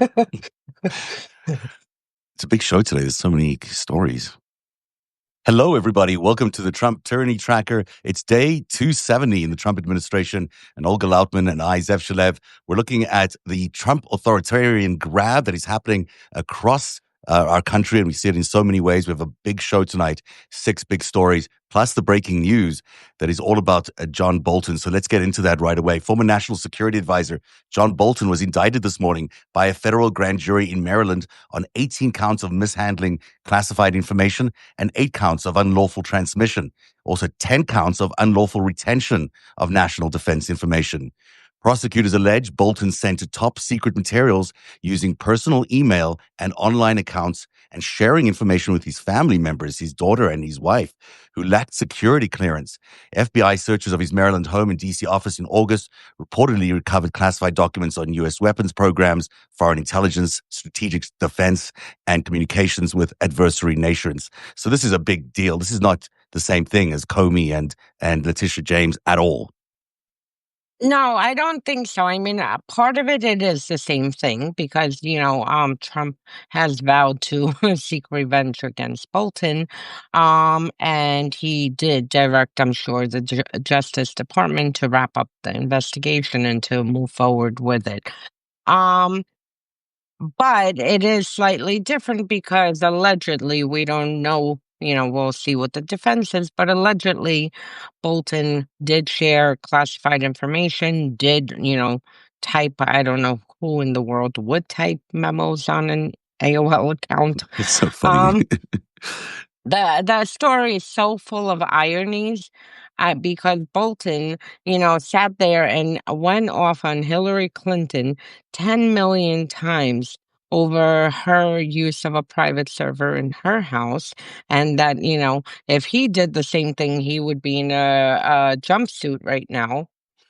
It's a big show today. There's so many stories. Hello, everybody. Welcome to the Trump Tyranny Tracker. It's day 270 in the Trump administration, and Olga Lautman and I, Zev Shalev, we're looking at the Trump authoritarian grab that is happening across our country, and we see it in so many ways. We have a big show tonight, 6 big stories, plus the breaking news that is all about John Bolton. So let's get into that right away. Former National Security Advisor John Bolton was indicted this morning by a federal grand jury in Maryland on 18 counts of mishandling classified information and 8 counts of unlawful transmission, also 10 counts of unlawful retention of national defense information. Prosecutors allege Bolton sent top secret materials using personal email and online accounts and sharing information with his family members, his daughter and his wife, who lacked security clearance. FBI searches of his Maryland home and D.C. office in August reportedly recovered classified documents on U.S. weapons programs, foreign intelligence, strategic defense, and communications with adversary nations. So this is a big deal. This is not the same thing as Comey and Letitia James at all. No, I don't think so. I mean, part of it is the same thing because, Trump has vowed to seek revenge against Bolton. And he did direct, I'm sure, the Justice Department to wrap up the investigation and to move forward with it. But it is slightly different because allegedly, we don't know, we'll see what the defense is, but allegedly Bolton did share classified information, did, type, I don't know who in the world would type memos on an AOL account. It's so funny. The story is so full of ironies because Bolton, sat there and went off on Hillary Clinton 10 million times over her use of a private server in her house. And that, if he did the same thing, he would be in a jumpsuit right now.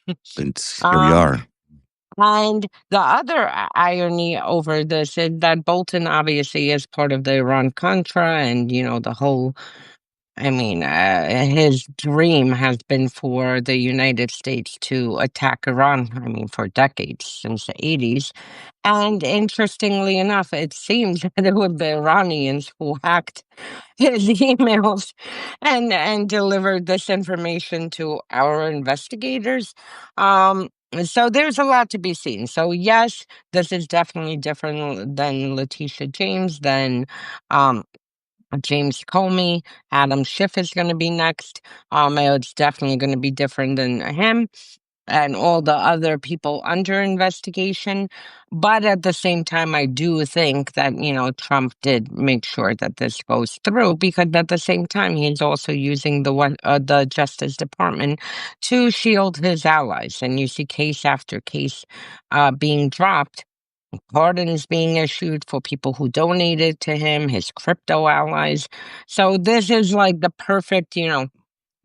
And here we are. And the other irony over this is that Bolton obviously is part of the Iran-Contra and, the whole, his dream has been for the United States to attack Iran, for decades, since the 80s. And interestingly enough, it seems that it was the Iranians who hacked his emails and delivered this information to our investigators. So there's a lot to be seen. So yes, this is definitely different than Letitia James, than James Comey. Adam Schiff is going to be next. It's definitely going to be different than him and all the other people under investigation. But at the same time, I do think that, Trump did make sure that this goes through because at the same time, he's also using the Justice Department to shield his allies. And you see case after case being dropped. Pardons being issued for people who donated to him, his crypto allies. So this is like the perfect,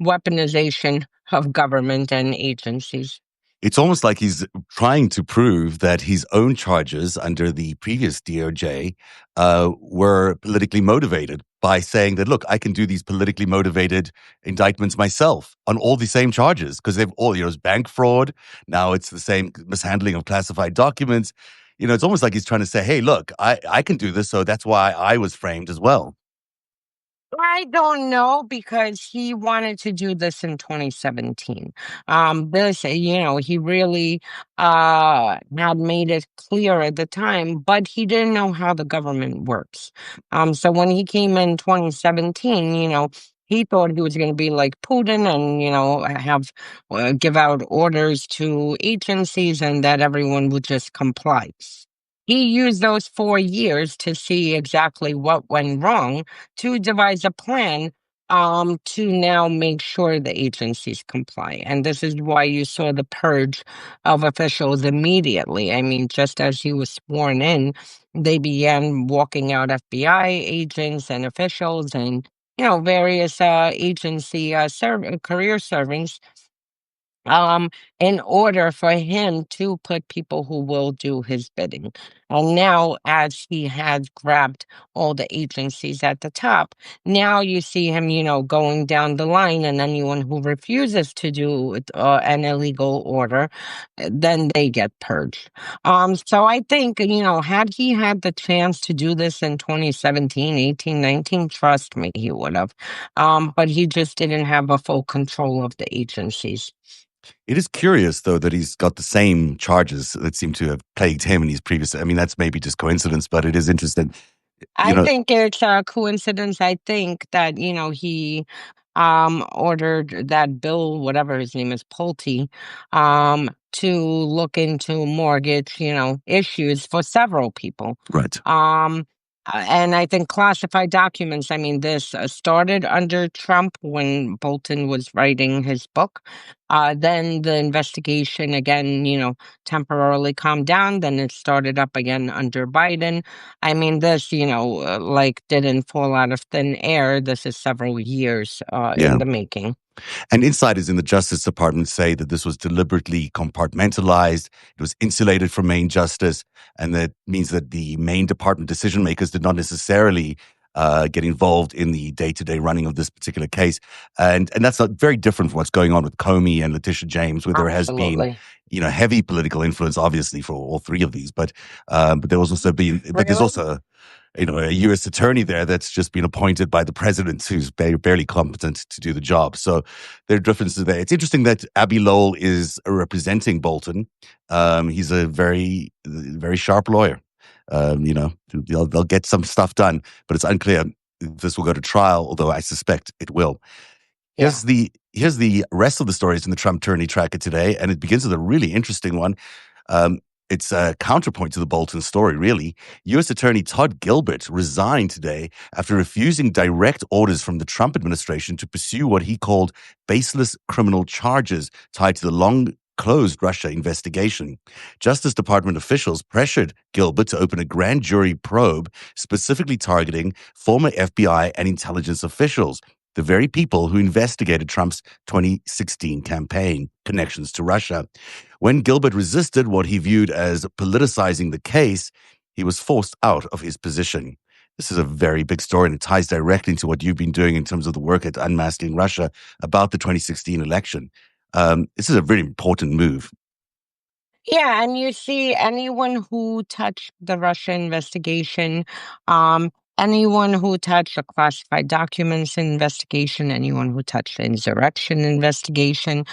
weaponization of government and agencies. It's almost like he's trying to prove that his own charges under the previous DOJ were politically motivated by saying that, look, I can do these politically motivated indictments myself on all the same charges because they've all, it's bank fraud. Now it's the same mishandling of classified documents. It's almost like he's trying to say, hey, look, I can do this. So that's why I was framed as well. I don't know because he wanted to do this in 2017. He really had made it clear at the time, but he didn't know how the government works. So when he came in 2017, he thought he was going to be like Putin and, have give out orders to agencies and that everyone would just comply. He used those 4 years to see exactly what went wrong to devise a plan to now make sure the agencies comply. And this is why you saw the purge of officials immediately. Just as he was sworn in, they began walking out FBI agents and officials and, various agency career servants. in order for him to put people who will do his bidding. And now, as he has grabbed all the agencies at the top, now you see him, going down the line, and anyone who refuses to do an illegal order, then they get purged. So I think, had he had the chance to do this in 2017, 18, 19, trust me, he would have. But he just didn't have a full control of the agencies. It is curious, though, that he's got the same charges that seem to have plagued him in his previous. I mean, that's maybe just coincidence, but it is interesting. You I know, think it's a coincidence. I think that, he ordered that Bill, whatever his name is, Pulte, to look into mortgage, issues for several people. right. Um, and I think classified documents, I mean, this started under Trump when Bolton was writing his book. Then the investigation again, temporarily calmed down. Then it started up again under Biden. I mean, this, like didn't fall out of thin air. This is several years Yeah. in the making. And insiders in the Justice Department say that this was deliberately compartmentalized, it was insulated from main justice, and that means that the main department decision makers did not necessarily get involved in the day-to-day running of this particular case. And that's not very different from what's going on with Comey and Letitia James, where there has been, Absolutely. heavy political influence, obviously, for all three of these. But there was also been, but there's Really? also a U.S. attorney there that's just been appointed by the president, who's barely competent to do the job. So there are differences there. It's interesting that Abby Lowell is representing Bolton. He's a very, very sharp lawyer. They'll get some stuff done, but it's unclear if this will go to trial, although I suspect it will. Yeah. Here's the rest of the stories in the Trump Tyranny Tracker today, and it begins with a really interesting one. It's a counterpoint to the Bolton story, really. U.S. Attorney Todd Gilbert resigned today after refusing direct orders from the Trump administration to pursue what he called baseless criminal charges tied to the long-closed Russia investigation. Justice Department officials pressured Gilbert to open a grand jury probe specifically targeting former FBI and intelligence officials, the very people who investigated Trump's 2016 campaign connections to Russia. When Gilbert resisted what he viewed as politicizing the case, he was forced out of his position. This is a very big story, and it ties directly into what you've been doing in terms of the work at Unmasking Russia about the 2016 election. This is a very important move. Yeah, and you see anyone who touched the Russia investigation, um, anyone who touched the classified documents investigation, anyone who touched the insurrection investigation.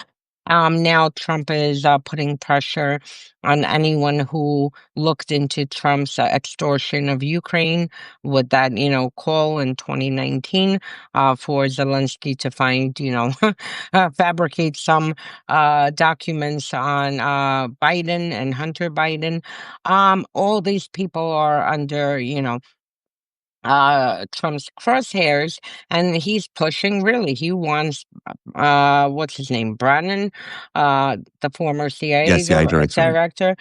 Now Trump is putting pressure on anyone who looked into Trump's extortion of Ukraine with that, call in 2019 for Zelensky to find, fabricate some documents on Biden and Hunter Biden. All these people are under, Trump's crosshairs, and he's pushing really. He wants what's his name? Brennan, the former CIA Yes, yeah, director. director.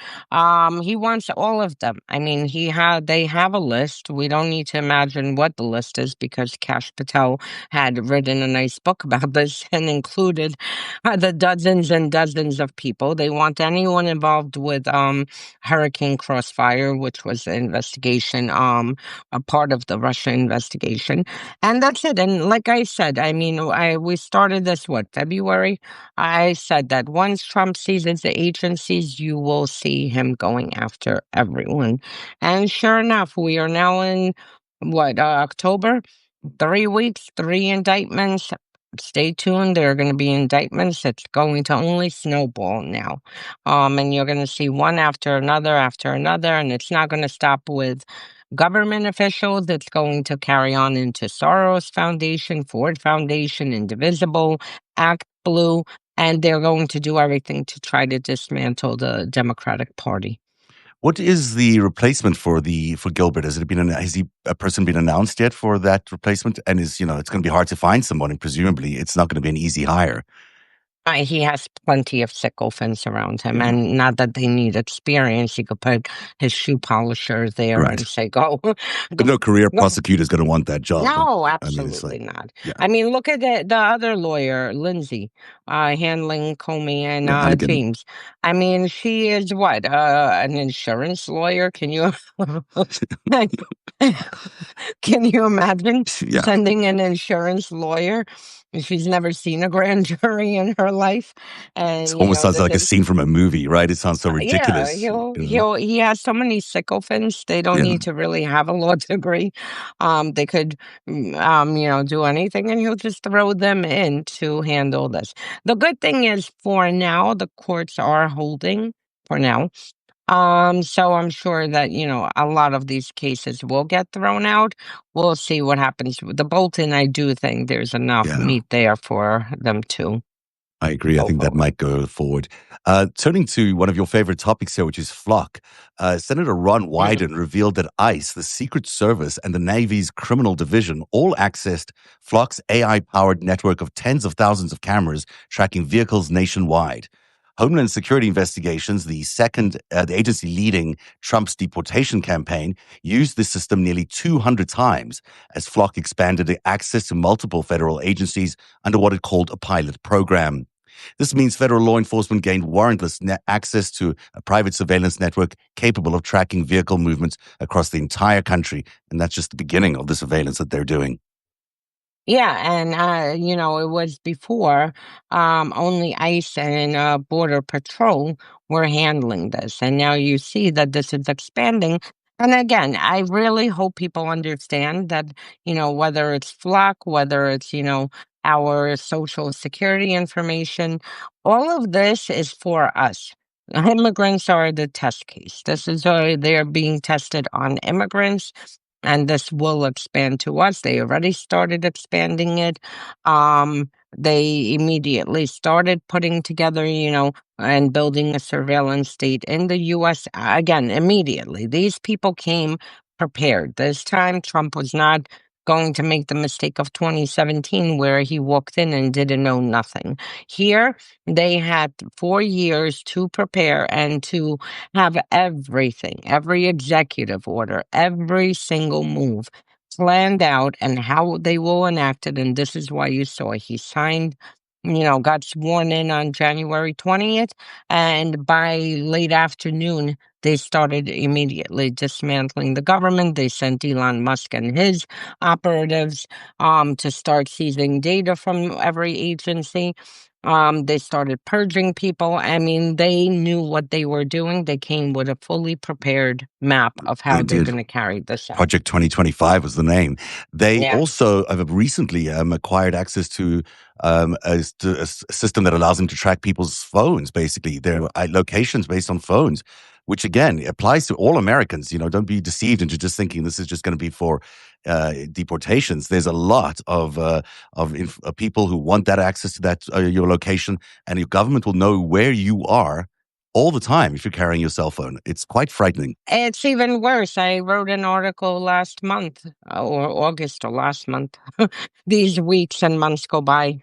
He wants all of them. I mean, they have a list. We don't need to imagine what the list is because Kash Patel had written a nice book about this and included the dozens and dozens of people. They want anyone involved with Hurricane Crossfire, which was the investigation, a part of the Russia investigation. And that's it. And like I said, I mean, we started this, February? I said that once Trump seizes the agencies, you will see him going after everyone. And sure enough, we are now in October? 3 weeks, three indictments. Stay tuned. There are going to be indictments. It's going to only snowball now. And you're going to see one after another, and it's not going to stop with government officials. It's going to carry on into Soros Foundation, Ford Foundation, Indivisible, Act Blue, and they're going to do everything to try to dismantle the Democratic Party. What is the replacement for Gilbert? Has a person been announced yet for that replacement? And it's going to be hard to find someone, and presumably it's not going to be an easy hire. He has plenty of sycophants around him, Yeah. and not that they need experience. He could put his shoe polisher there Right. and say, "Go, But go, no career go." prosecutor's going to want that job. No, I mean, it's absolutely like, not. yeah, I mean, look at the other lawyer, Lindsay, handling Comey and yeah, Hannigan. James. I mean, she is what, an insurance lawyer? Can you can you imagine Yeah. sending an insurance lawyer? She's never seen a grand jury in her life, It and almost sounds like a scene from a movie, right? It sounds so yeah, ridiculous, you know? he has so many sycophants. They don't Yeah. need to really have a law degree. They could, do anything, and he'll just throw them in to handle this. The good thing is, for now, the courts are holding for now. So I'm sure that, a lot of these cases will get thrown out. We'll see what happens with the Bolton. I do think there's enough Yeah. meat there for them to I agree. I go think that forward. might go forward. Turning to one of your favorite topics here, which is FLOC. Senator Ron Mm. Wyden revealed that ICE, the Secret Service, and the Navy's criminal division all accessed FLOC's AI-powered network of tens of thousands of cameras tracking vehicles nationwide. Homeland Security Investigations, the agency leading Trump's deportation campaign, used this system nearly 200 times as FLOC expanded the access to multiple federal agencies under what it called a pilot program. This means federal law enforcement gained warrantless access to a private surveillance network capable of tracking vehicle movements across the entire country. And that's just the beginning of the surveillance that they're doing. Yeah, and it was before only ICE and Border Patrol were handling this, and now you see that this is expanding. And again, I really hope people understand that whether it's flock, whether it's our social security information, all of this is for us. Immigrants are the test case. This is they're being tested on immigrants, and this will expand to us. They already started expanding it. They immediately started putting together, and building a surveillance state in the US. Again, immediately. These people came prepared. This time, Trump was not going to make the mistake of 2017 where he walked in and didn't know nothing. Here, they had 4 years to prepare and to have everything, every executive order, every single move planned out and how they will enact it. And this is why you saw he signed, got sworn in on January 20th. And by late afternoon, they started immediately dismantling the government. They sent Elon Musk and his operatives to start seizing data from every agency. They started purging people. I mean, they knew what they were doing. They came with a fully prepared map of They how they're did. going to carry this out. Project 2025 was the name. They Yeah. also have recently acquired access to a system that allows them to track people's phones, basically, their locations based on phones, which again applies to all Americans. Don't be deceived into just thinking this is just going to be for deportations. There's a lot of people who want that access to that your location, and your government will know where you are all the time if you're carrying your cell phone. It's quite frightening. It's even worse. I wrote an article last month or August or last month. These weeks and months go by.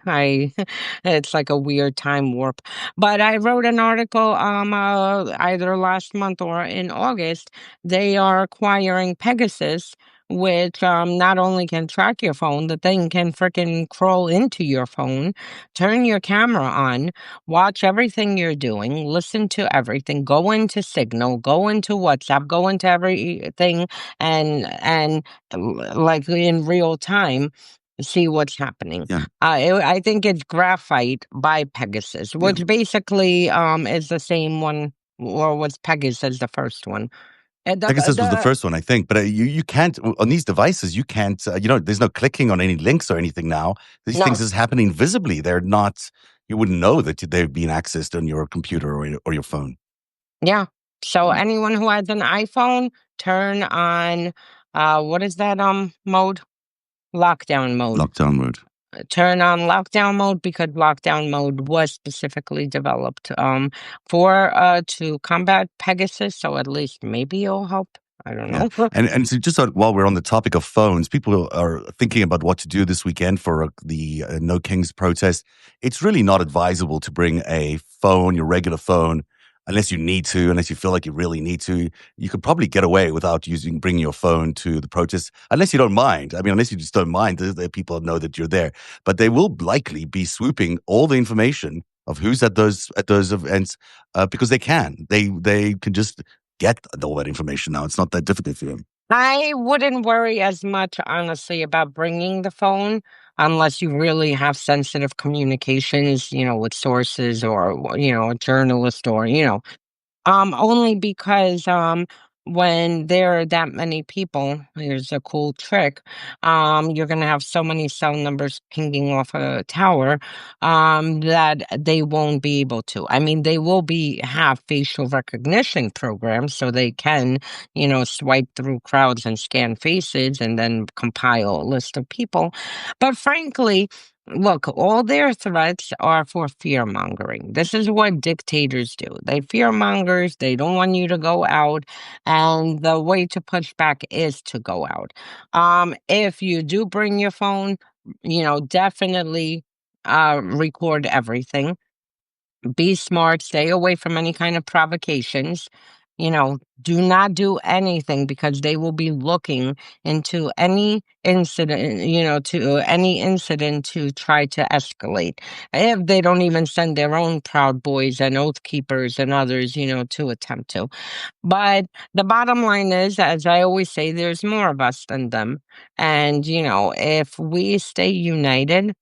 It's like a weird time warp. But I wrote an article either last month or in August. They are acquiring Pegasus, which not only can track your phone, the thing can freaking crawl into your phone, turn your camera on, watch everything you're doing, listen to everything, go into Signal, go into WhatsApp, go into everything, and like in real time, see what's happening. Yeah, I think it's Graphite by Pegasus, yeah. which basically is the same one, or was Pegasus the first one? And Pegasus was the first one, I think, but you can't on these devices. You can't, there's no clicking on any links or anything now. These things no, is happening visibly. They're not. You wouldn't know that they've been accessed on your computer or your phone. yeah. So Yeah. anyone who has an iPhone, turn on what is that mode? Lockdown mode. Lockdown mode. Turn on lockdown mode because lockdown mode was specifically developed for to combat Pegasus. So at least maybe it'll help. I don't Yeah, know. and so just while we're on the topic of phones, people are thinking about what to do this weekend for the No Kings protest. It's really not advisable to bring a phone, your regular phone, unless you need to, unless you feel like you really need to. You could probably get away without bringing your phone to the protest, unless you don't mind. I mean, unless you just don't mind, the people know that you're there. But they will likely be swooping all the information of who's at those events because they can. They can just get all that information now. It's not that difficult for them. I wouldn't worry as much, honestly, about bringing the phone unless you really have sensitive communications, with sources or, a journalist or, only because when there are that many people, here's a cool trick. You're gonna have so many cell numbers pinging off a tower that they won't be able to. I mean, they will have facial recognition programs so they can, swipe through crowds and scan faces and then compile a list of people. But frankly, look, all their threats are for fear mongering. This is what dictators do. They fear mongers. They don't want you to go out. And the way to push back is to go out. If you do bring your phone, definitely record everything. Be smart, stay away from any kind of provocations. Do not do anything because they will be looking into any incident, to any incident to try to escalate. If they don't even send their own Proud Boys and Oath Keepers and others, to attempt to. But the bottom line is, as I always say, there's more of us than them. And, if we stay united,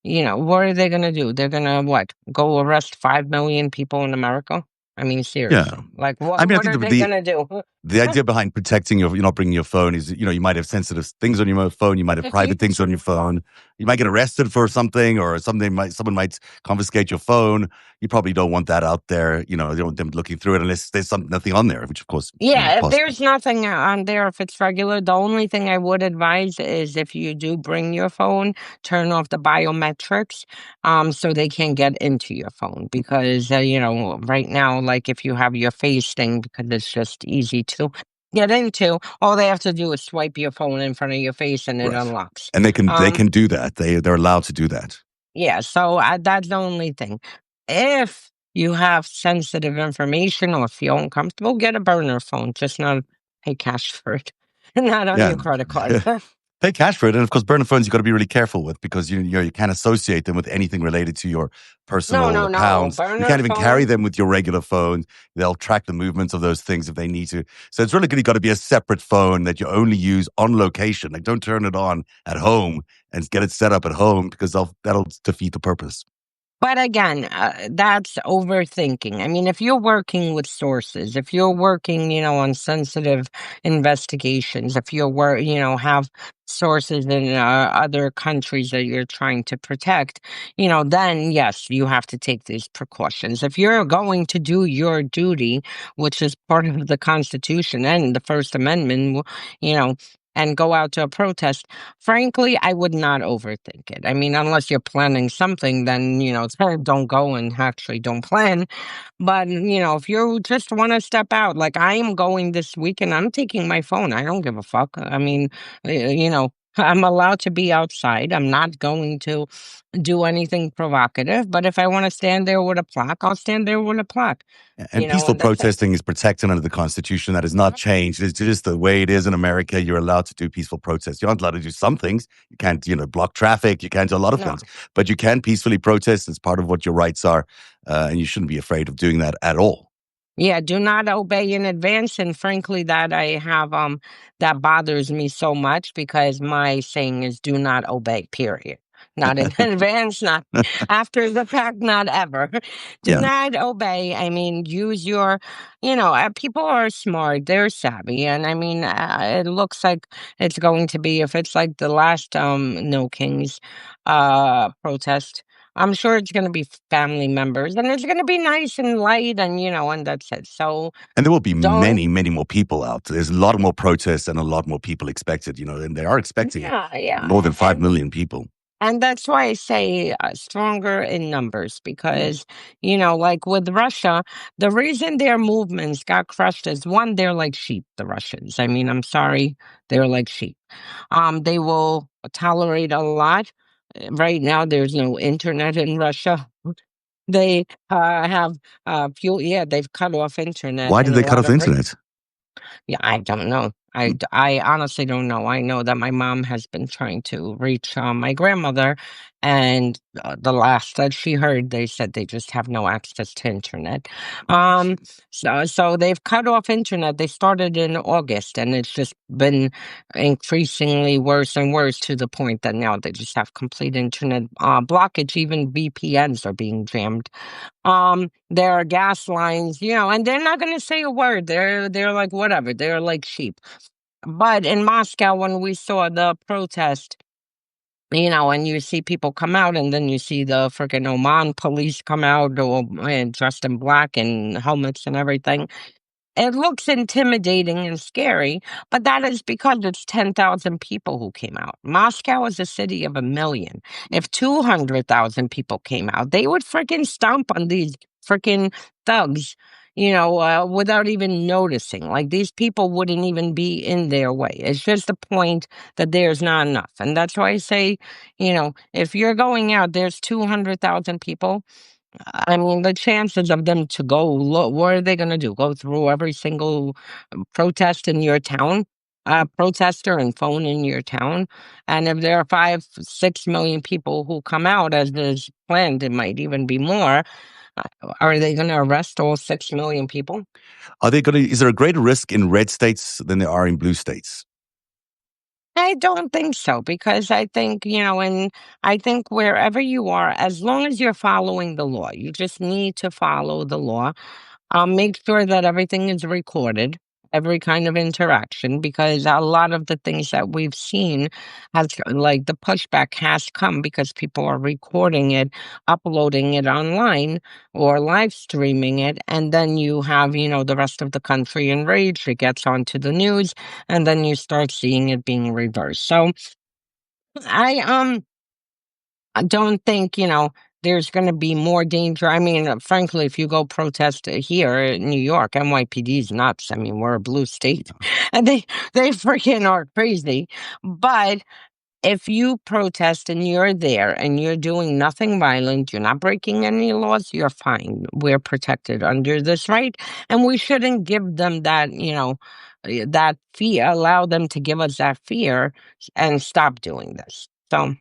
what are they gonna do? They're gonna what? Go arrest 5 million people in America? I mean, Yeah, seriously. Like, what I mean, I what think are they gonna do? the idea behind protecting you're not bringing your phone is, you might have sensitive things on your phone, you might have private things on your phone, you might get arrested for something, or someone might confiscate your phone. You probably don't want that out there. You don't want them looking through it unless there's nothing on there, which of course, is Yeah, if possible. there's nothing on there, if it's regular, the only thing I would advise is if you do bring your phone, turn off the biometrics, so they can't get into your phone. Because, right now, like if you have your face thing, because it's just easy to get into, all they have to do is swipe your phone in front of your face and it Right. unlocks. And they Um, can do that. They're allowed to do that. Yeah, so that's the only thing. If you have sensitive information or feel uncomfortable, get a burner phone, just not pay cash for it, not on Yeah. your credit card. Pay cash for it, and of course, burner phones you got to be really careful with because you can't associate them with anything related to your No, personal no, no. accounts. You can't Burner even carry phone. them with your regular phone. They'll track the movements of those things if they need to. So it's really got to be a separate phone that you only use on location. Like, don't turn it on at home and get it set up at home because that'll defeat the purpose. But again, that's overthinking. I mean, if you're working with sources, if you're working, on sensitive investigations, if have sources in other countries that you're trying to protect, then yes, you have to take these precautions. If you're going to do your duty, which is part of the Constitution and the First Amendment, and go out to a protest, frankly, I would not overthink it. I mean, unless you're planning something, then, don't go and actually don't plan. But, if you just want to step out, like I am going this weekend, I'm taking my phone. I don't give a fuck. I mean, I'm allowed to be outside. I'm not going to do anything provocative. But if I want to stand there with a plaque, I'll stand there with a plaque, And peaceful and that's it. protesting is protected under the Constitution. That has not changed. It's just the way it is in America. You're allowed to do peaceful protests. You're not allowed to do some things. You can't, block traffic. You can't do a lot of No. things. But you can peacefully protest. It's part of what your rights are. And you shouldn't be afraid of doing that at all. Yeah, do not obey in advance, and frankly, that bothers me so much because my saying is do not obey, period. Not in advance, not after the fact, not ever. Do Yeah. not obey. I mean, use your, people are smart, they're savvy, and I mean, it looks like it's going to be if it's like the last No Kings protest. I'm sure it's gonna be family members, and it's gonna be nice and light and, and that's it. So, And there will be don't. many, many more people out. There's a lot more protests and a lot more people expected, and they are expecting it. Yeah, yeah, More than 5 and million people. And that's why I say stronger in numbers because, like with Russia, the reason their movements got crushed is one, they're like sheep, the Russians. I mean, I'm sorry, they're like sheep. They will tolerate a lot. Right now, there's no internet in Russia. They have fuel. Yeah, they've cut off internet Why did in a they cut lot off the of internet? yeah, I don't know. I honestly don't know. I know that my mom has been trying to reach my grandmother, and the last that she heard, they said they just have no access to internet. Um, so they've cut off internet. They started in August, and it's just been increasingly worse and worse to the point that now they just have complete internet blockage. Even VPNs are being jammed. There are gas lines, and they're not going to say a word. They're like whatever. They're like sheep. But in Moscow, when we saw the protest, and you see people come out, and then you see the freaking Oman police come out, or and dressed in black and helmets and everything. It looks intimidating and scary, but that is because it's 10,000 people who came out. Moscow is a city of 1 million. If 200,000 people came out, they would freaking stomp on these freaking thugs, without even noticing. Like these people wouldn't even be in their way. It's just the point that there's not enough. And that's why I say, if you're going out, there's 200,000 people. I mean, the chances of them to go, what are they going to do? Go through every single protest in your town, protester and phone in your town? And if there are 5, 6 million people who come out as is planned, it might even be more. Are they going to arrest all 6 million people? Is there a greater risk in red states than there are in blue states? I don't think so because I think, and I think wherever you are, as long as you're following the law, you just need to follow the law. Make sure that everything is recorded, every kind of interaction, because a lot of the things that we've seen like the pushback has come because people are recording it, uploading it online, or live streaming it. And then you have, the rest of the country enraged. It gets onto the news, and then you start seeing it being reversed. So I don't think, there's going to be more danger. I mean, frankly, if you go protest here in New York, NYPD is nuts. I mean, we're a blue state and they freaking are crazy. But if you protest and you're there and you're doing nothing violent, you're not breaking any laws, you're fine. We're protected under this right. And we shouldn't give them that, that fear, allow them to give us that fear and stop doing this. So.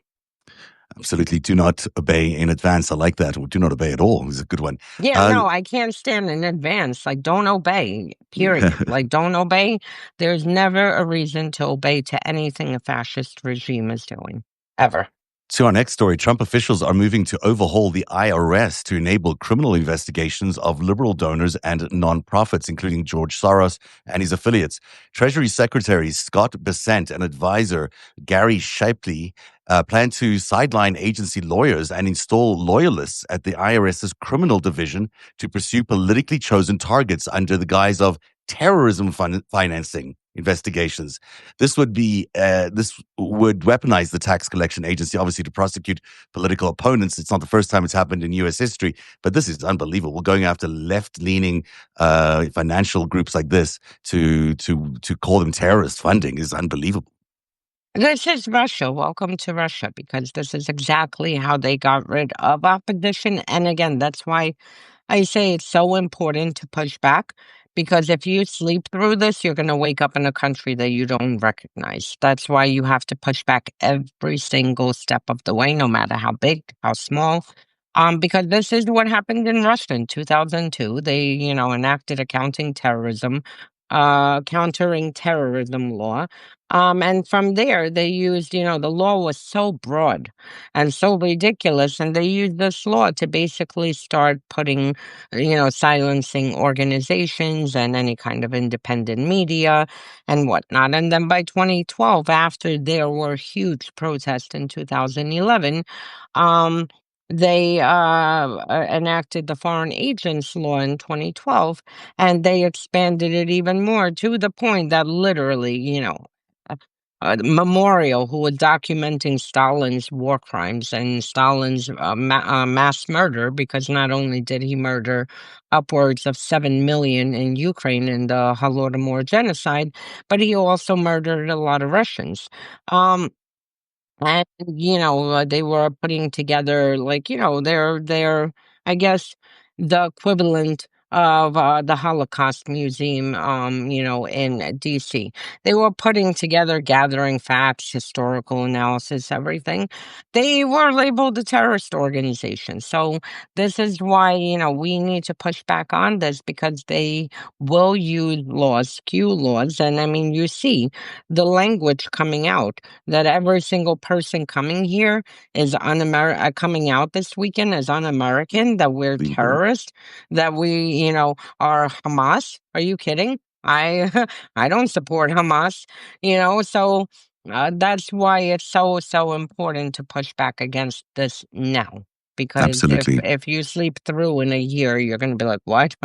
Absolutely. Do not obey in advance. I like that. Or do not obey at all. It's a good one. Yeah, Uh, no, I can't stand in advance. Like, don't obey, period. Like, don't obey. There's never a reason to obey to anything a fascist regime is doing, ever. To our next story, Trump officials are moving to overhaul the IRS to enable criminal investigations of liberal donors and nonprofits, including George Soros and his affiliates. Treasury Secretary Scott Bessent and advisor Gary Shapley plan to sideline agency lawyers and install loyalists at the IRS's criminal division to pursue politically chosen targets under the guise of terrorism financing investigations. This would weaponize the tax collection agency, obviously, to prosecute political opponents. It's not the first time it's happened in U.S. history, but this is unbelievable. Going after left-leaning financial groups like this to call them terrorist funding is unbelievable. This is Russia. Welcome to Russia, because this is exactly how they got rid of opposition. And again, that's why I say it's so important to push back, because if you sleep through this, you're going to wake up in a country that you don't recognize. That's why you have to push back every single step of the way, no matter how big, how small. Because this is what happened in Russia in 2002. They, enacted a countering terrorism law. And from there, they used, the law was so broad and so ridiculous, and they used this law to basically start putting, silencing organizations and any kind of independent media and whatnot. And then by 2012, after there were huge protests in 2011, um, they enacted the Foreign Agents Law in 2012, and they expanded it even more to the point that literally, memorial who was documenting Stalin's war crimes and Stalin's mass murder, because not only did he murder upwards of 7 million in Ukraine in the Holodomor genocide, but he also murdered a lot of Russians. Um, and, they were putting together, like, they're, I guess, the equivalent of the Holocaust Museum, in DC. They were putting together, gathering facts, historical analysis, everything. They were labeled a terrorist organization. So this is why, we need to push back on this, because they will use laws, skew laws. And I mean, you see the language coming out that every single person coming here is coming out this weekend as un-American, that we're Unbelievable. terrorists, that we, are Hamas. Are you kidding? I I don't support Hamas, so that's why it's so important to push back against this now. Because if Absolutely. if you sleep through in a year, you're gonna be like, what?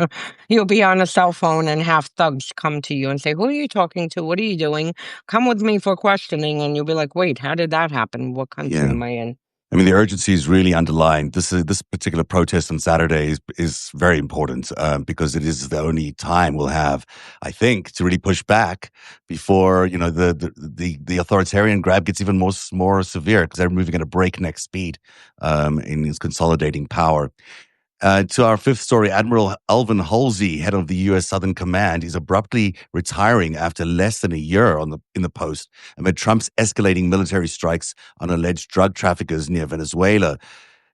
You'll be on a cell phone and have thugs come to you and say, who are you talking to? What are you doing? Come with me for questioning, and you'll be like, wait, how did that happen? What country Yeah. am I in? I mean, the urgency is really underlined. This particular protest on Saturday is very important because it is the only time we'll have, I think, to really push back before the authoritarian grab gets even more severe, because they're moving at a breakneck speed in its consolidating power. To our fifth story, Admiral Alvin Halsey, head of the U.S. Southern Command, is abruptly retiring after less than a year in the post amid Trump's escalating military strikes on alleged drug traffickers near Venezuela.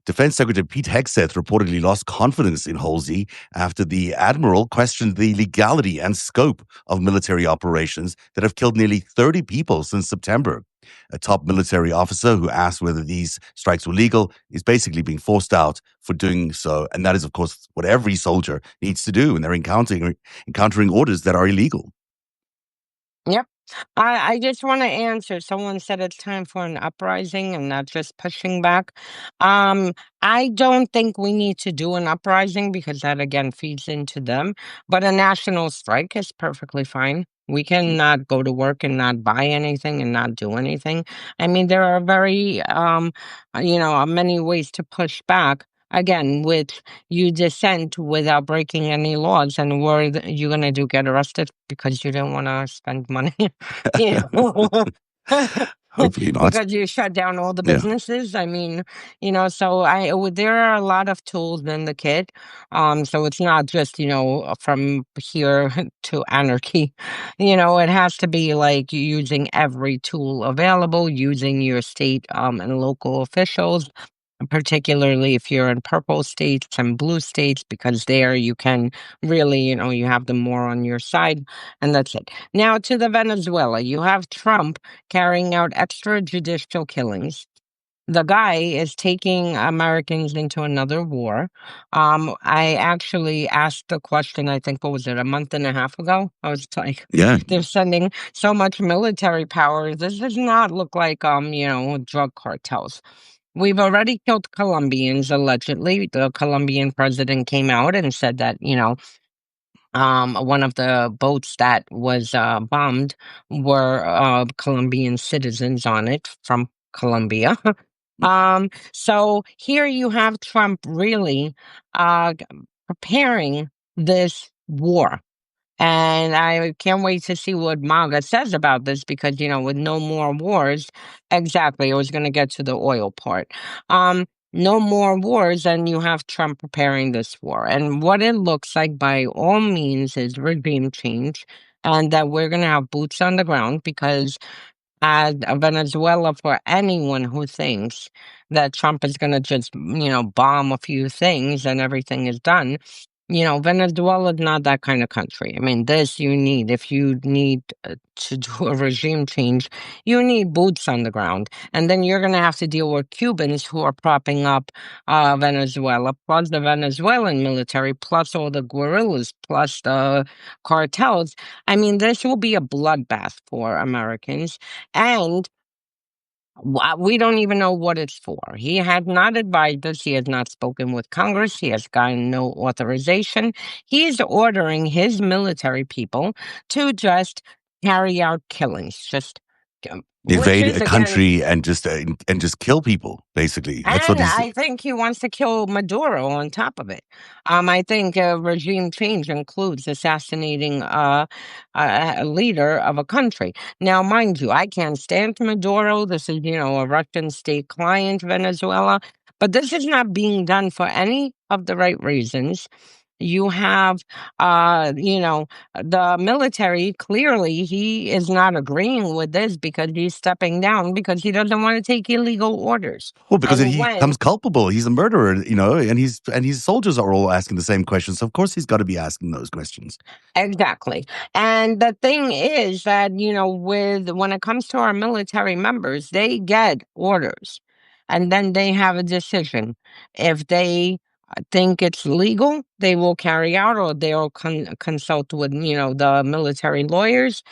Defense Secretary Pete Hegseth reportedly lost confidence in Halsey after the admiral questioned the legality and scope of military operations that have killed nearly 30 people since September. A top military officer who asked whether these strikes were legal is basically being forced out for doing so. And that is, of course, what every soldier needs to do when they're encountering orders that are illegal. Yep. I just want to answer. Someone said it's time for an uprising and not just pushing back. Um, I don't think we need to do an uprising, because that again feeds into them. But a national strike is perfectly fine. We cannot go to work and not buy anything and not do anything. I mean, there are many ways to push back. Again, with you dissent without breaking any laws, and what are you gonna do? Get arrested because you didn't want to spend money? You know, Hopefully not. because you shut down all the Yeah. businesses. I mean, so there are a lot of tools in the kit. So it's not just, from here to anarchy. It has to be like using every tool available, using your state and local officials, particularly if you're in purple states and blue states, because there you can really, you have them more on your side, and that's it. Now to the Venezuela, you have Trump carrying out extrajudicial killings. The guy is taking Americans into another war. I actually asked the question, I think, what was it, a month and a half ago? I was like, Yeah. they're sending so much military power. This does not look like, drug cartels. We've already killed Colombians, allegedly. The Colombian president came out and said that, one of the boats that was bombed were Colombian citizens on it from Colombia. So here you have Trump really preparing this war. And I can't wait to see what MAGA says about this, because, with no more wars, exactly, I was going to get to the oil part. No more wars, and you have Trump preparing this war. And what it looks like, by all means, is regime change, and that we're going to have boots on the ground, because Venezuela, for anyone who thinks that Trump is going to just, bomb a few things and everything is done, Venezuela is not that kind of country. I mean, if you need to do a regime change, you need boots on the ground. And then you're going to have to deal with Cubans who are propping up Venezuela, plus the Venezuelan military, plus all the guerrillas, plus the cartels. I mean, this will be a bloodbath for Americans. And we don't even know what it's for. He had not advised us. He has not spoken with Congress. He has gotten no authorization. He is ordering his military people to just carry out killings, just which invade is a against. country and just kill people. Basically, that's what And he's. I think he wants to kill Maduro on top of it. I think regime change includes assassinating a leader of a country. Now, mind you, I can't stand Maduro. This is, a Russian state client, Venezuela. But this is not being done for any of the right reasons. You have, the military, clearly, he is not agreeing with this because he's stepping down because he doesn't want to take illegal orders. Well, because And he when becomes culpable. He's a murderer, and his soldiers are all asking the same questions. So of course, he's got to be asking those questions. Exactly. And the thing is that, when it comes to our military members, they get orders and then they have a decision. If they think it's legal, they will carry out, or they'll consult with, the military lawyers,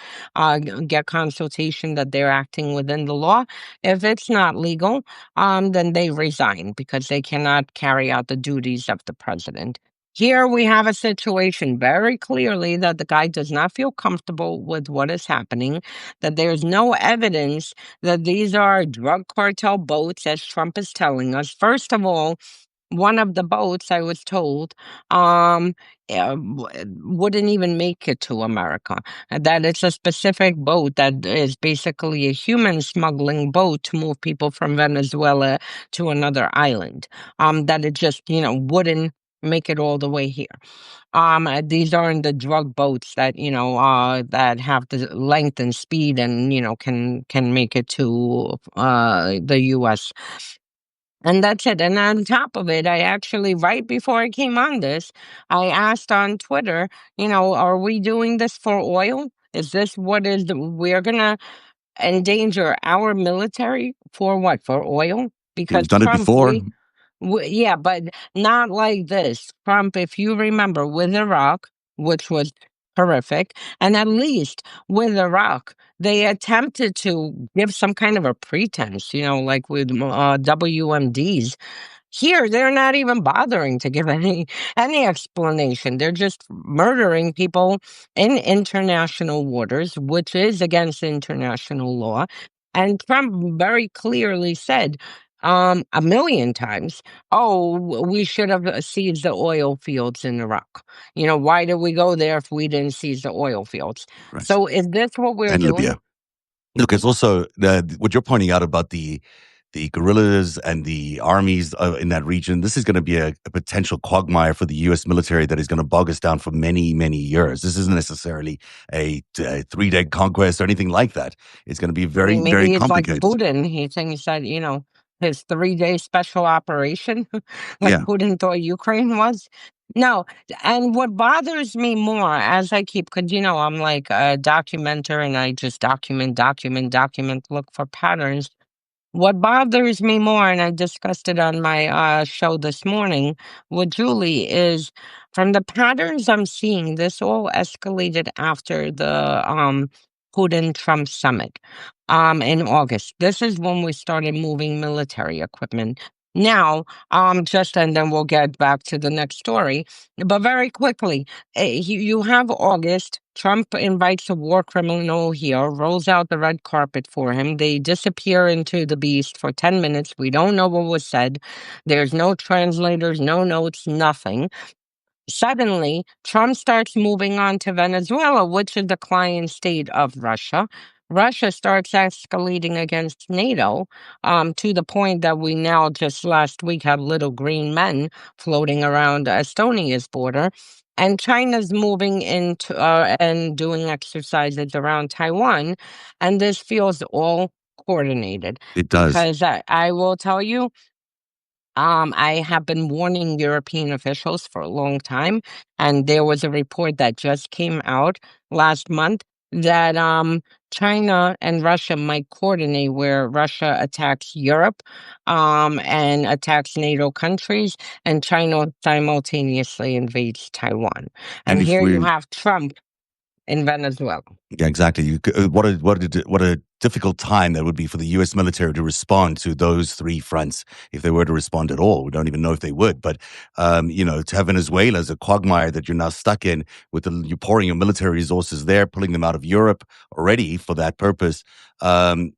get consultation that they're acting within the law. If it's not legal, then they resign because they cannot carry out the duties of the president. Here we have a situation very clearly that the guy does not feel comfortable with what is happening, that there's no evidence that these are drug cartel boats, as Trump is telling us. First of all, one of the boats, I was told, um, wouldn't even make it to America. That it's a specific boat that is basically a human smuggling boat to move people from Venezuela to another island. That it just, wouldn't make it all the way here. These aren't the drug boats that, that have the length and speed and, can make it to the US. And that's it. And on top of it, I actually, right before I came on this, I asked on Twitter, are we doing this for oil? Is this we're going to endanger our military for what? For oil? Yeah, we've Because done it Trump, before. yeah, but not like this. Trump, if you remember, with Iraq, which was horrific, and at least with Iraq, they attempted to give some kind of a pretense, like with WMDs. Here, they're not even bothering to give any explanation. They're just murdering people in international waters, which is against international law. And Trump very clearly said a million times, "Oh, we should have seized the oil fields in Iraq. Why did we go there if we didn't seize the oil fields?" Right. So, is this what we're And doing? Libya. Look, it's also what you're pointing out about the guerrillas and the armies in that region. This is going to be a potential quagmire for the U.S. military that is going to bog us down for many, many years. This isn't necessarily a 3-day conquest or anything like that. It's going to be I very, mean, very maybe it's like complicated. Putin. He thinks that, his 3-day special operation, like Yeah. Putin thought Ukraine was. No, and what bothers me more as I keep, because, I'm like a documenter and I just document, look for patterns. What bothers me more, and I discussed it on my show this morning with Julie, is from the patterns I'm seeing, this all escalated after the Putin Trump summit in August. This is when we started moving military equipment. Now, and then we'll get back to the next story, but very quickly, you have August. Trump invites a war criminal here, rolls out the red carpet for him. They disappear into the beast for 10 minutes. We don't know what was said. There's no translators, no notes, nothing. Suddenly, Trump starts moving on to Venezuela, which is the client state of Russia. Russia starts escalating against NATO to the point that we now just last week have little green men floating around Estonia's border. And China's moving into and doing exercises around Taiwan. And this feels all coordinated It does. because I will tell you, I have been warning European officials for a long time, and there was a report that just came out last month that China and Russia might coordinate where Russia attacks Europe and attacks NATO countries, and China simultaneously invades Taiwan. And And if here you we have Trump in Venezuela. Yeah, exactly. What a difficult time that would be for the U.S. military to respond to those three fronts, if they were to respond at all. We don't even know if they would. But to have Venezuela as a quagmire that you're now stuck in, you're pouring your military resources there, pulling them out of Europe already for that purpose. It's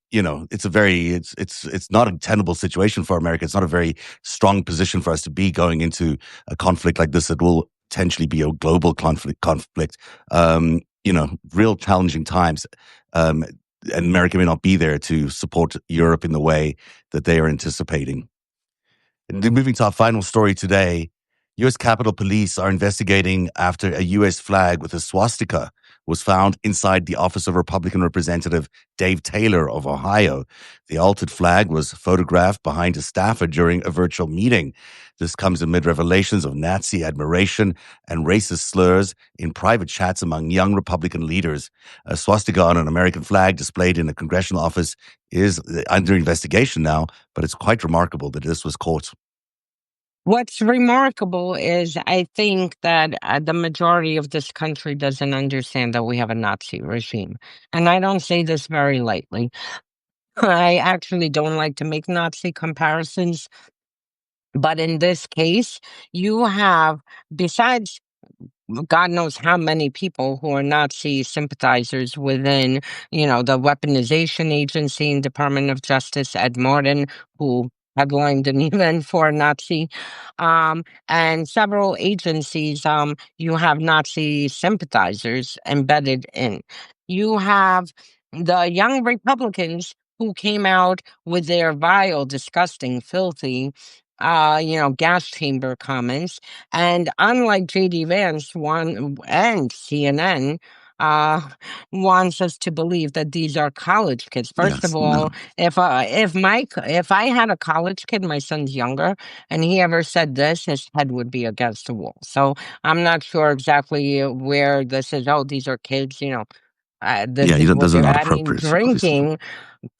not a tenable situation for America. It's not a very strong position for us to be going into a conflict like this that will potentially be a global conflict. Real challenging times. And America may not be there to support Europe in the way that they are anticipating. And then moving to our final story today, U.S. Capitol Police are investigating after a U.S. flag with a swastika was found inside the office of Republican Representative Dave Taylor of Ohio. The altered flag was photographed behind a staffer during a virtual meeting. This comes amid revelations of Nazi admiration and racist slurs in private chats among young Republican leaders. A swastika on an American flag displayed in a congressional office is under investigation now, but it's quite remarkable that this was caught. What's remarkable is I think that the majority of this country doesn't understand that we have a Nazi regime. And I don't say this very lightly. I actually don't like to make Nazi comparisons. But in this case, you have, besides God knows how many people who are Nazi sympathizers within, the weaponization agency and Department of Justice, Ed Martin, who headlined an event for Nazi, and several agencies, you have Nazi sympathizers embedded in. You have the young Republicans who came out with their vile, disgusting, filthy, gas chamber comments. And unlike J.D. Vance and CNN, uh, wants us to believe that these are college kids. First of Yes, no. all, if I had a college kid, my son's younger, and he ever said this, his head would be against the wall. So I'm not sure exactly where this is. Oh, these are kids. This Yeah, is what those are they're not adding, appropriate, obviously. drinking,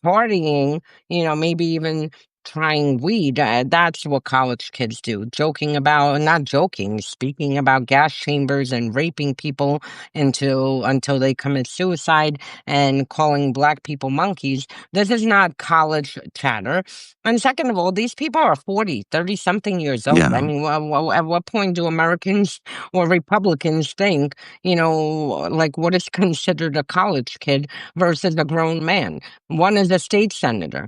partying, maybe even trying weed. That's what college kids do. Not joking, speaking about gas chambers and raping people until they commit suicide and calling black people monkeys. This is not college chatter. And second of all, these people are 40, 30 something years old. I Yeah. mean, at what point do Americans or Republicans think, like what is considered a college kid versus a grown man? One is a state senator.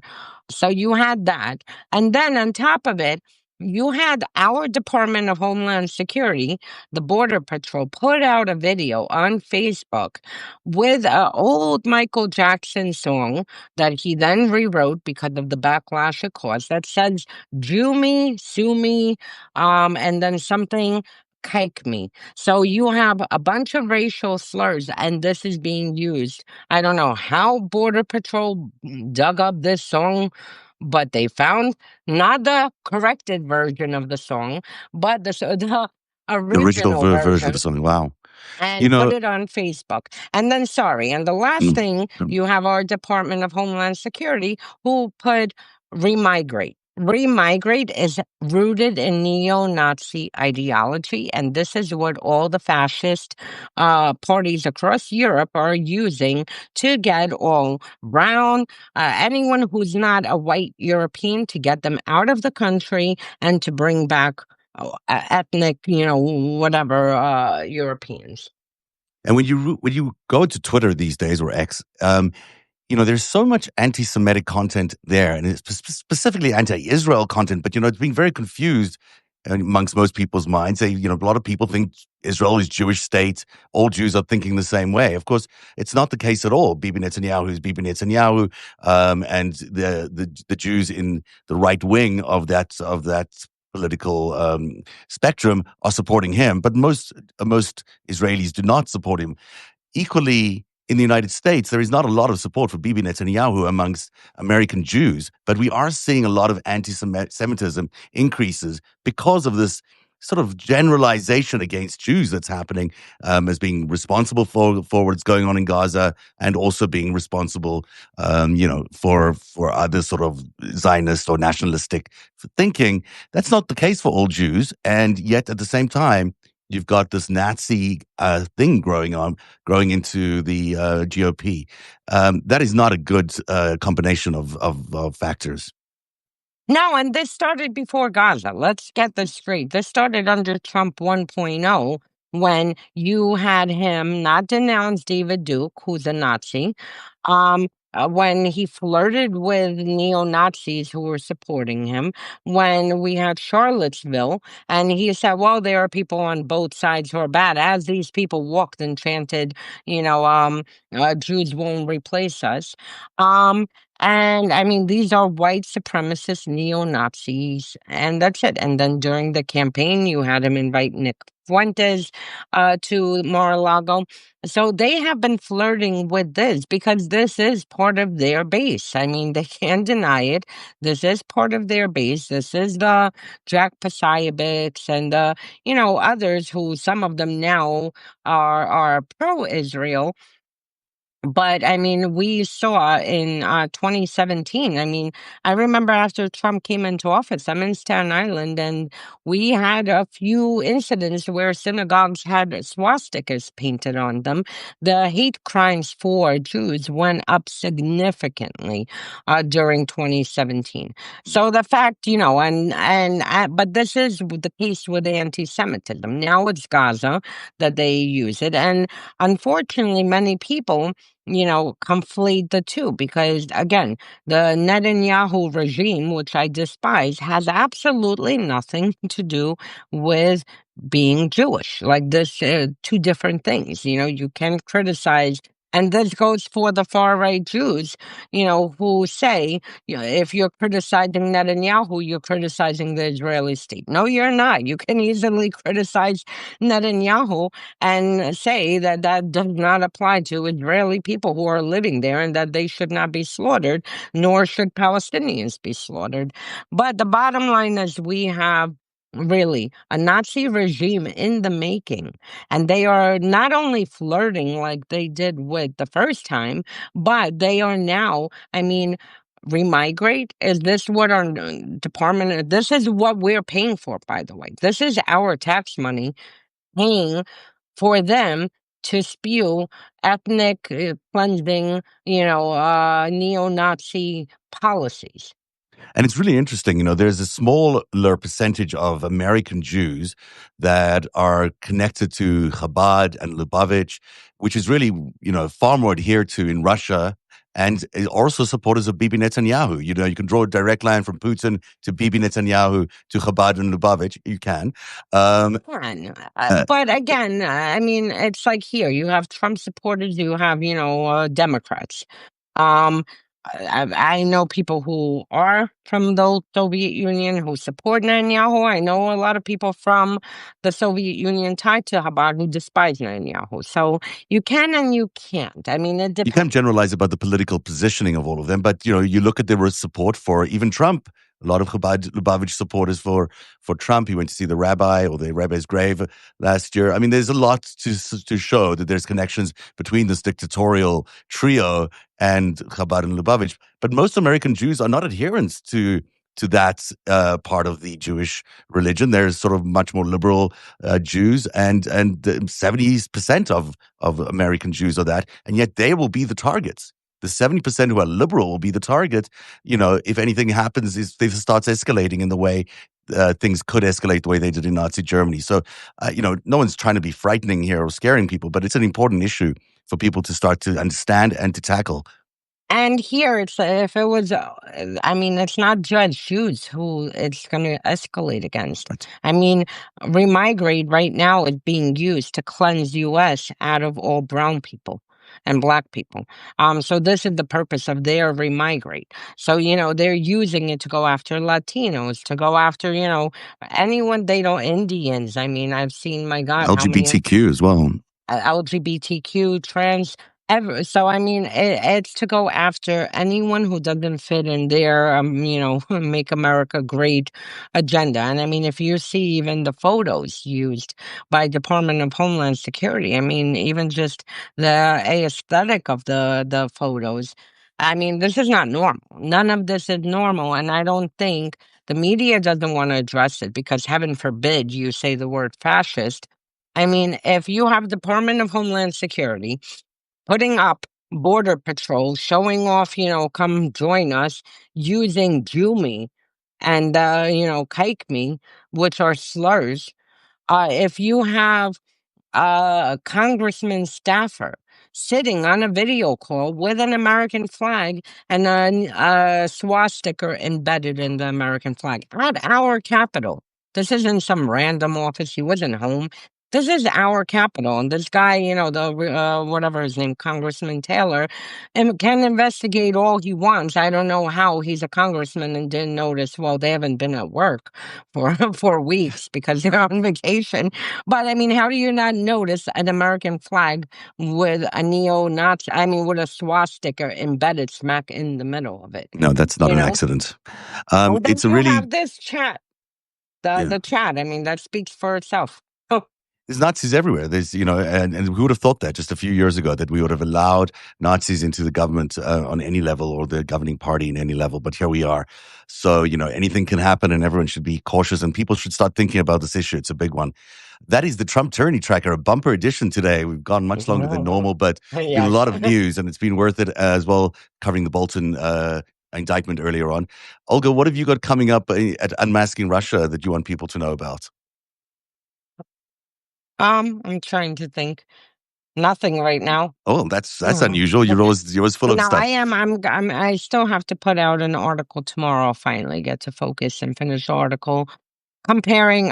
So you had that. And then on top of it, you had our Department of Homeland Security, the Border Patrol, put out a video on Facebook with an old Michael Jackson song that he then rewrote because of the backlash it caused that says, Jew me, sue me, and then something, kike me. So you have a bunch of racial slurs, and this is being used. I don't know how Border Patrol dug up this song, but they found not the corrected version of the song, but the The original original version of the version song. Wow. You and put know, it on Facebook. And then, sorry, and the last mm, thing, mm. you have our Department of Homeland Security who put remigrate. Remigrate is rooted in neo-Nazi ideology, and this is what all the fascist parties across Europe are using to get all brown, anyone who's not a white European, to get them out of the country and to bring back ethnic, whatever, Europeans. And when you go to Twitter these days, or X, there's so much anti-Semitic content there, and it's specifically anti-Israel content. But it's being very confused amongst most people's minds. A lot of people think Israel is Jewish state. All Jews are thinking the same way. Of course, it's not the case at all. Bibi Netanyahu is Bibi Netanyahu, and the Jews in the right wing of that political spectrum are supporting him. But most Israelis do not support him. Equally, in the United States, there is not a lot of support for Bibi Netanyahu amongst American Jews, but we are seeing a lot of anti-Semitism increases because of this sort of generalization against Jews that's happening, as being responsible for what's going on in Gaza, and also being responsible, for other sort of Zionist or nationalistic thinking. That's not the case for all Jews, and yet at the same time, you've got this Nazi thing growing into the GOP. That is not a good combination of factors. No, and this started before Gaza. Let's get this straight. This started under Trump 1.0 when you had him not denounce David Duke, who's a Nazi, when he flirted with neo Nazis who were supporting him, when we had Charlottesville, and he said, well, there are people on both sides who are bad, as these people walked and chanted, you know, Jews won't replace us. Um, and I mean, these are white supremacist neo Nazis, and that's it. And then during the campaign, you had him invite Nick Fuentes to Mar a Lago. So they have been flirting with this because this is part of their base. I mean, they can't deny it. This is part of their base. This is the Jack Posobiec and others who some of them now are pro-Israel, but I mean, we saw in 2017. I mean, I remember after Trump came into office, I'm in Staten Island, and we had a few incidents where synagogues had swastikas painted on them. The hate crimes for Jews went up significantly during 2017. So the fact, but this is the case with anti-Semitism. Now it's Gaza that they use it, and unfortunately, many people conflate the two because, again, the Netanyahu regime, which I despise, has absolutely nothing to do with being Jewish. Like, this, two different things. You can criticize. And this goes for the far right Jews, who say, if you're criticizing Netanyahu, you're criticizing the Israeli state. No, you're not. You can easily criticize Netanyahu and say that that does not apply to Israeli people who are living there and that they should not be slaughtered, nor should Palestinians be slaughtered. But the bottom line is we have really a Nazi regime in the making. And they are not only flirting like they did with the first time, but they are now, I mean, remigrate. Is this what our department, this is what we're paying for, by the way. This is our tax money paying for them to spew ethnic cleansing, neo-Nazi policies. And it's really interesting, there's a smaller percentage of American Jews that are connected to Chabad and Lubavitch, which is really, far more adhered to in Russia and is also supporters of Bibi Netanyahu. You can draw a direct line from Putin to Bibi Netanyahu to Chabad and Lubavitch. You can. Fun. Uh, But again, I mean, it's like here you have Trump supporters, you have, Democrats. Um, I know people who are from the old Soviet Union who support Netanyahu. I know a lot of people from the Soviet Union tied to Chabad who despise Netanyahu. So you can and you can't. I mean, it you can't depends. generalize about the political positioning of all of them, but you look at their support for even Trump. A lot of Chabad Lubavitch supporters for Trump. He went to see the rabbi or the rabbi's grave last year. I mean, there's a lot to show that there's connections between this dictatorial trio and Chabad and Lubavitch. But most American Jews are not adherents to that part of the Jewish religion. There's sort of much more liberal Jews, and 70% of American Jews are that, and yet they will be the targets. The 70% who are liberal will be the target. If anything happens, if this starts escalating in the way things could escalate the way they did in Nazi Germany. So, no one's trying to be frightening here or scaring people, but it's an important issue for people to start to understand and to tackle. And here, it's if it was, I mean, it's not Judge Jews who it's going to escalate against. Right. I mean, Remigrate right now is being used to cleanse U.S. out of all brown people and black people. So this is the purpose of their Remigrate. So, they're using it to go after Latinos, to go after, anyone they don't, Indians. I mean, I've seen, my God, how many LGBTQ as well. LGBTQ, trans, ever. So I mean, it's to go after anyone who doesn't fit in their, "Make America Great" agenda. And I mean, if you see even the photos used by Department of Homeland Security, I mean, even just the aesthetic of the photos. I mean, this is not normal. None of this is normal, and I don't think the media doesn't want to address it because, heaven forbid, you say the word fascist. I mean, if you have Department of Homeland Security putting up border patrol, showing off, come join us, using "Jew me" and, "kike me," which are slurs. If you have a congressman staffer sitting on a video call with an American flag and a swastika embedded in the American flag at our Capitol. This isn't some random office. He wasn't home. This is our Capitol. And this guy, the whatever his name, Congressman Taylor, and can investigate all he wants. I don't know how he's a congressman and didn't notice. Well, they haven't been at work for 4 weeks because they're on vacation. But I mean, how do you not notice an American flag with a neo-Nazi, I mean, with a swastika embedded smack in the middle of it? No, that's not You an know? accident. Well, then It's a you really have this chat, the yeah. the chat. I mean, that speaks for itself. Oh, There's Nazis everywhere. There's, and who would have thought that just a few years ago that we would have allowed Nazis into the government on any level or the governing party in any level? But here we are. So, anything can happen and everyone should be cautious and people should start thinking about this issue. It's a big one. That is the Trump Tyranny Tracker, a bumper edition today. We've gone much longer than normal, but been a yes. lot of news and it's been worth it as well, covering the Bolton indictment earlier on. Olga, what have you got coming up at Unmasking Russia that you want people to know about? I'm trying to think. Nothing right now. Oh, that's Mhm. unusual. You're always full of No, I stuff. am. I still have to put out an article tomorrow. I'll finally get to focus and finish the article comparing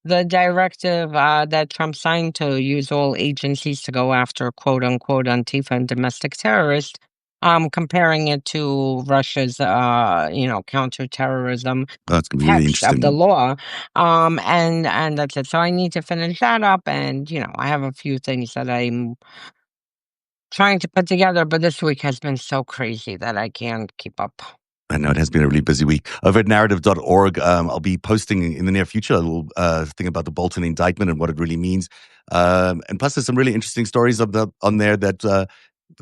the directive that Trump signed to use all agencies to go after quote unquote Antifa and domestic terrorists, comparing it to Russia's counterterrorism That's gonna be really text of the interesting. law. And that's it. So I need to finish that up, and I have a few things that I'm trying to put together, but this week has been so crazy that I can't keep up. I know it has been a really busy week. Over at narrative.org, I'll be posting in the near future a little thing about the Bolton indictment and what it really means. And plus, there's some really interesting stories on there that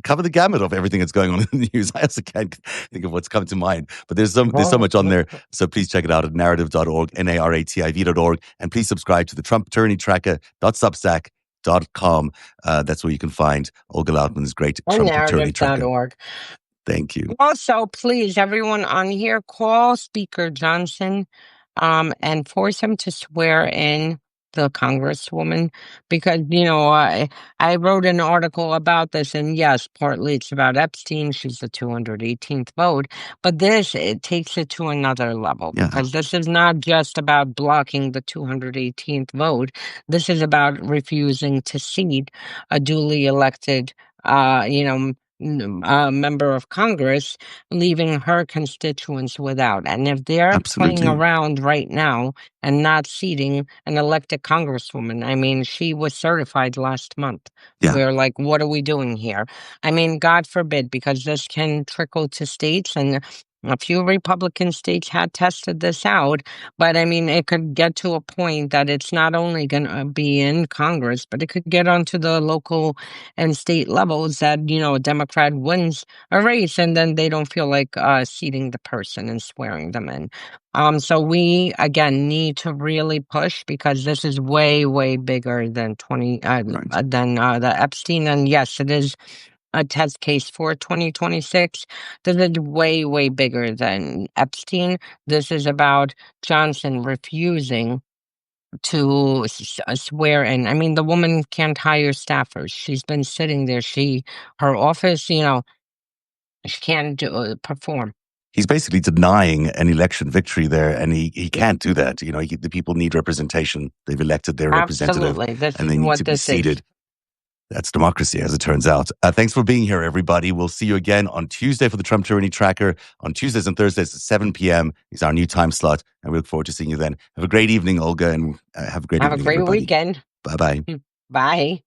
cover the gamut of everything that's going on in the news. I also can't think of what's come to mind, but there's so much on there. So please check it out at narrative.org, narrativ.org, and please subscribe to the Trump Tyranny Tracker.substack.com. That's where you can find Olga Lautman's great And Trump Tyranny Tracker. narrative.org. Thank you. Also, please, everyone on here, call Speaker Johnson and force him to swear in the Congresswoman because, I wrote an article about this, and yes, partly it's about Epstein. She's the 218th vote, but it takes it to another level Yeah, because this is not just about blocking the 218th vote. This is about refusing to seat a duly elected, member of Congress, leaving her constituents without. And if they're playing absolutely. around right now and not seating an elected congresswoman, I mean, she was certified last month. Yeah, We're like, what are we doing here? I mean, God forbid, because this can trickle to states, and a few Republican states had tested this out. But I mean, it could get to a point that it's not only going to be in Congress, but it could get onto the local and state levels that, a Democrat wins a race and then they don't feel like seating the person and swearing them in. So we again need to really push because this is way, way bigger than right. the Epstein. And yes, it is a test case for 2026. This is way, way bigger than Epstein. This is about Johnson refusing to swear in. I mean, the woman can't hire staffers. She's been sitting there. Her office, she can't perform. He's basically denying an election victory there, and he can't do that. The people need representation. They've elected their representative, Absolutely. This and is they need to what be this is. seated. That's democracy, as it turns out. Thanks for being here, everybody. We'll see you again on Tuesday for the Trump Tyranny Tracker. On Tuesdays and Thursdays at 7 p.m. is our new time slot, and we look forward to seeing you then. Have a great evening, Olga, and have a great Have a evening, great everybody. weekend. Bye-bye. Bye.